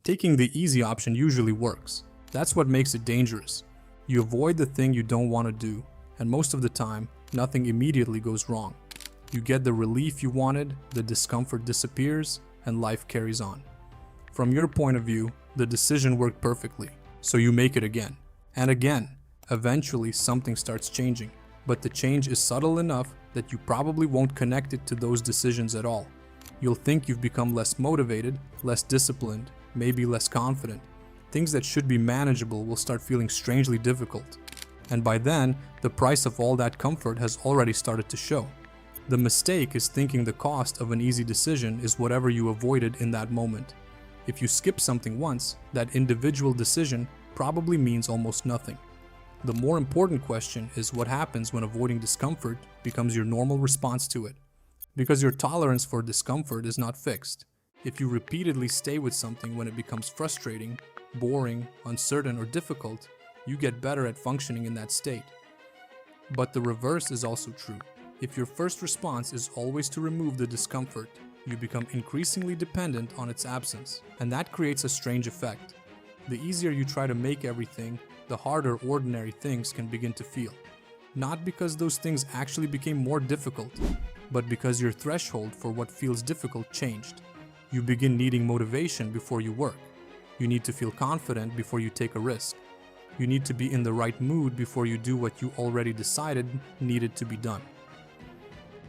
Taking the easy option usually works. That's what makes it dangerous. You avoid the thing you don't want to do, and most of the time, nothing immediately goes wrong. You get the relief you wanted, the discomfort disappears, and life carries on. From your point of view, the decision worked perfectly, so you make it again and again. Eventually, something starts changing, but the change is subtle enough that you probably won't connect it to those decisions at all. You'll think you've become less motivated, less disciplined, maybe less confident. Things that should be manageable will start feeling strangely difficult. And by then, the price of all that comfort has already started to show. The mistake is thinking the cost of an easy decision is whatever you avoided in that moment. If you skip something once, that individual decision probably means almost nothing. The more important question is what happens when avoiding discomfort becomes your normal response to it. Because your tolerance for discomfort is not fixed. If you repeatedly stay with something when it becomes frustrating, boring, uncertain, or difficult, you get better at functioning in that state. But the reverse is also true. If your first response is always to remove the discomfort, you become increasingly dependent on its absence, and that creates a strange effect. The easier you try to make everything, the harder ordinary things can begin to feel. Not because those things actually became more difficult, but because your threshold for what feels difficult changed. You begin needing motivation before you work. You need to feel confident before you take a risk. You need to be in the right mood before you do what you already decided needed to be done.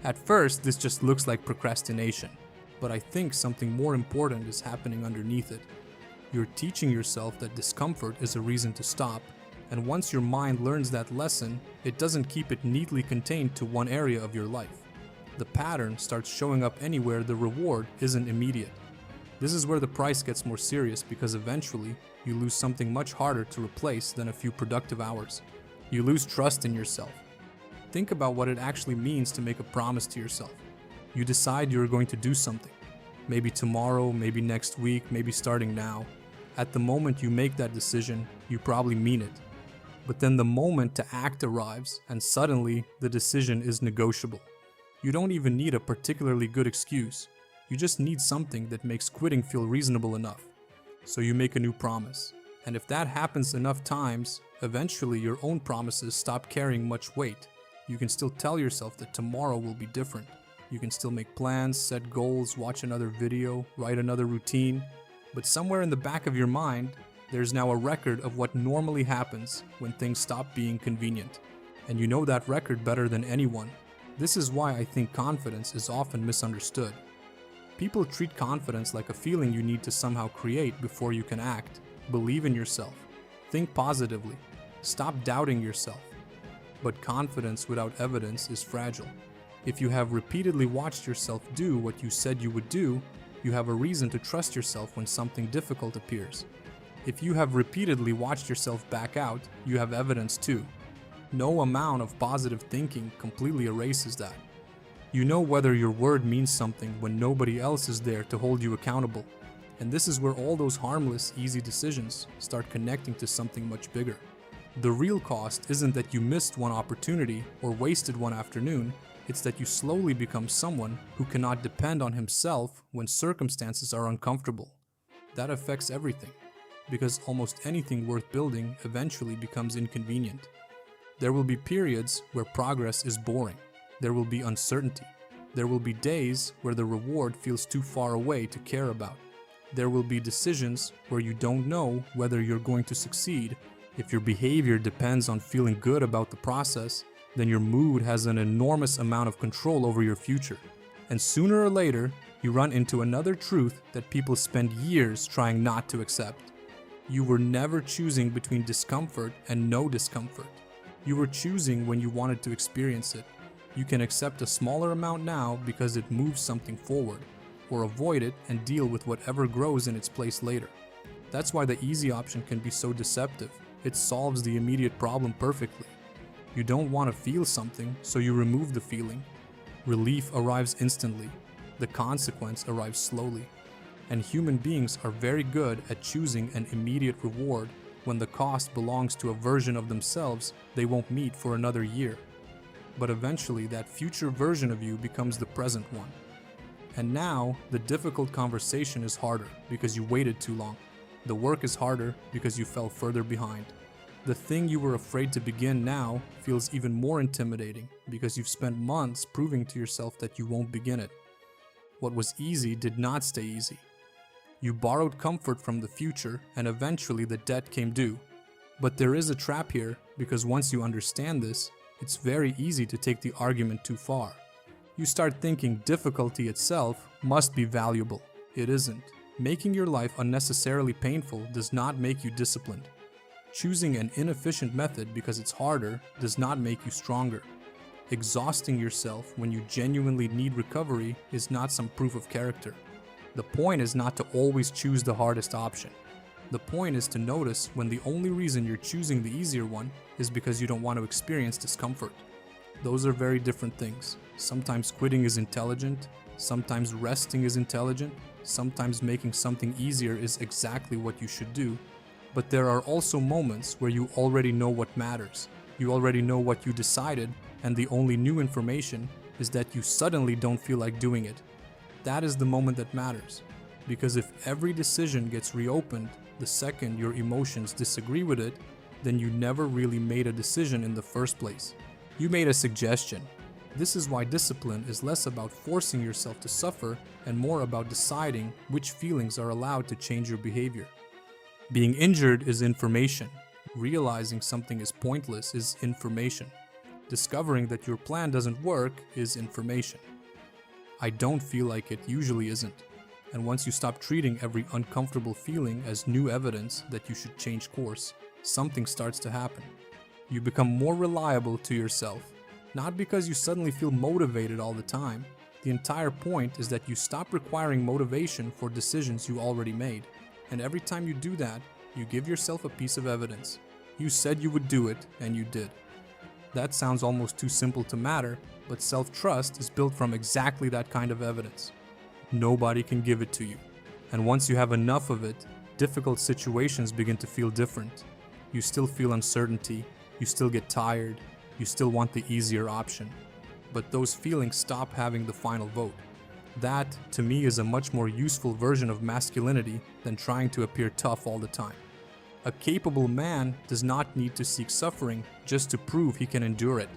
At first, this just looks like procrastination, but I think something more important is happening underneath it. You're teaching yourself that discomfort is a reason to stop, and once your mind learns that lesson, it doesn't keep it neatly contained to one area of your life. The pattern starts showing up anywhere the reward isn't immediate. This is where the price gets more serious because eventually, you lose something much harder to replace than a few productive hours. You lose trust in yourself. Think about what it actually means to make a promise to yourself. You decide you're going to do something. Maybe tomorrow, maybe next week, maybe starting now. At the moment you make that decision, you probably mean it. But then the moment to act arrives, and suddenly the decision is negotiable. You don't even need a particularly good excuse. You just need something that makes quitting feel reasonable enough. So you make a new promise. And if that happens enough times, eventually your own promises stop carrying much weight. You can still tell yourself that tomorrow will be different. You can still make plans, set goals, watch another video, write another routine. But somewhere in the back of your mind, there's now a record of what normally happens when things stop being convenient. And you know that record better than anyone. This is why I think confidence is often misunderstood. People treat confidence like a feeling you need to somehow create before you can act. Believe in yourself. Think positively. Stop doubting yourself. But confidence without evidence is fragile. If you have repeatedly watched yourself do what you said you would do, you have a reason to trust yourself when something difficult appears. If you have repeatedly watched yourself back out, you have evidence too. No amount of positive thinking completely erases that. You know whether your word means something when nobody else is there to hold you accountable. And this is where all those harmless, easy decisions start connecting to something much bigger. The real cost isn't that you missed one opportunity or wasted one afternoon, it's that you slowly become someone who cannot depend on himself when circumstances are uncomfortable. That affects everything, because almost anything worth building eventually becomes inconvenient. There will be periods where progress is boring. There will be uncertainty. There will be days where the reward feels too far away to care about. There will be decisions where you don't know whether you're going to succeed. If your behavior depends on feeling good about the process, then your mood has an enormous amount of control over your future. And sooner or later, you run into another truth that people spend years trying not to accept. You were never choosing between discomfort and no discomfort. You were choosing when you wanted to experience it. You can accept a smaller amount now because it moves something forward, or avoid it and deal with whatever grows in its place later. That's why the easy option can be so deceptive. It solves the immediate problem perfectly. You don't want to feel something, so you remove the feeling. Relief arrives instantly. The consequence arrives slowly. And human beings are very good at choosing an immediate reward when the cost belongs to a version of themselves they won't meet for another year. But eventually that future version of you becomes the present one. And now, the difficult conversation is harder because you waited too long. The work is harder because you fell further behind. The thing you were afraid to begin now feels even more intimidating because you've spent months proving to yourself that you won't begin it. What was easy did not stay easy. You borrowed comfort from the future and eventually the debt came due. But there is a trap here because once you understand this, it's very easy to take the argument too far. You start thinking difficulty itself must be valuable. It isn't. Making your life unnecessarily painful does not make you disciplined. Choosing an inefficient method because it's harder does not make you stronger. Exhausting yourself when you genuinely need recovery is not some proof of character. The point is not to always choose the hardest option. The point is to notice when the only reason you're choosing the easier one is because you don't want to experience discomfort. Those are very different things. Sometimes quitting is intelligent, sometimes resting is intelligent, sometimes making something easier is exactly what you should do. But there are also moments where you already know what matters. You already know what you decided, and the only new information is that you suddenly don't feel like doing it. That is the moment that matters. Because if every decision gets reopened the second your emotions disagree with it, then you never really made a decision in the first place. You made a suggestion. This is why discipline is less about forcing yourself to suffer and more about deciding which feelings are allowed to change your behavior. Being injured is information. Realizing something is pointless is information. Discovering that your plan doesn't work is information. I don't feel like it usually isn't. And once you stop treating every uncomfortable feeling as new evidence that you should change course, something starts to happen. You become more reliable to yourself. Not because you suddenly feel motivated all the time. The entire point is that you stop requiring motivation for decisions you already made. And every time you do that, you give yourself a piece of evidence. You said you would do it, and you did. That sounds almost too simple to matter, but self-trust is built from exactly that kind of evidence. Nobody can give it to you. And once you have enough of it, difficult situations begin to feel different. You still feel uncertainty, you still get tired, you still want the easier option. But those feelings stop having the final vote. That, to me, is a much more useful version of masculinity than trying to appear tough all the time. A capable man does not need to seek suffering just to prove he can endure it.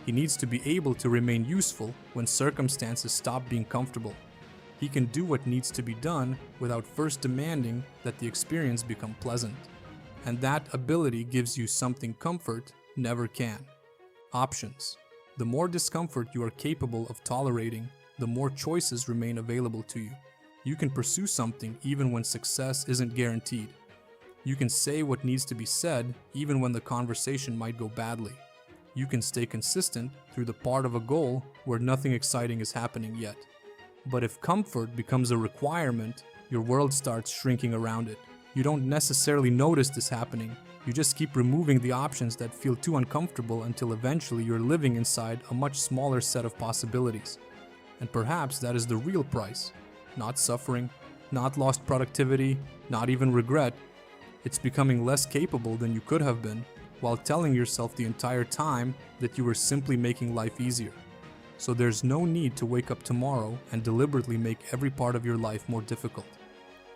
He needs to be able to remain useful when circumstances stop being comfortable. He can do what needs to be done without first demanding that the experience become pleasant. And that ability gives you something comfort never can. Options. The more discomfort you are capable of tolerating, the more choices remain available to you. You can pursue something even when success isn't guaranteed. You can say what needs to be said even when the conversation might go badly. You can stay consistent through the part of a goal where nothing exciting is happening yet. But if comfort becomes a requirement, your world starts shrinking around it. You don't necessarily notice this happening. You just keep removing the options that feel too uncomfortable until eventually you're living inside a much smaller set of possibilities. And perhaps that is the real price. Not suffering, not lost productivity, not even regret. It's becoming less capable than you could have been, while telling yourself the entire time that you were simply making life easier. So there's no need to wake up tomorrow and deliberately make every part of your life more difficult.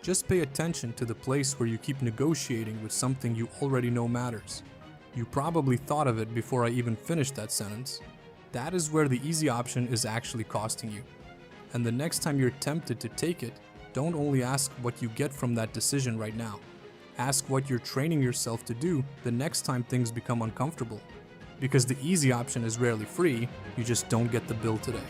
Just pay attention to the place where you keep negotiating with something you already know matters. You probably thought of it before I even finished that sentence. That is where the easy option is actually costing you. And the next time you're tempted to take it, don't only ask what you get from that decision right now. Ask what you're training yourself to do the next time things become uncomfortable. Because the easy option is rarely free, you just don't get the bill today.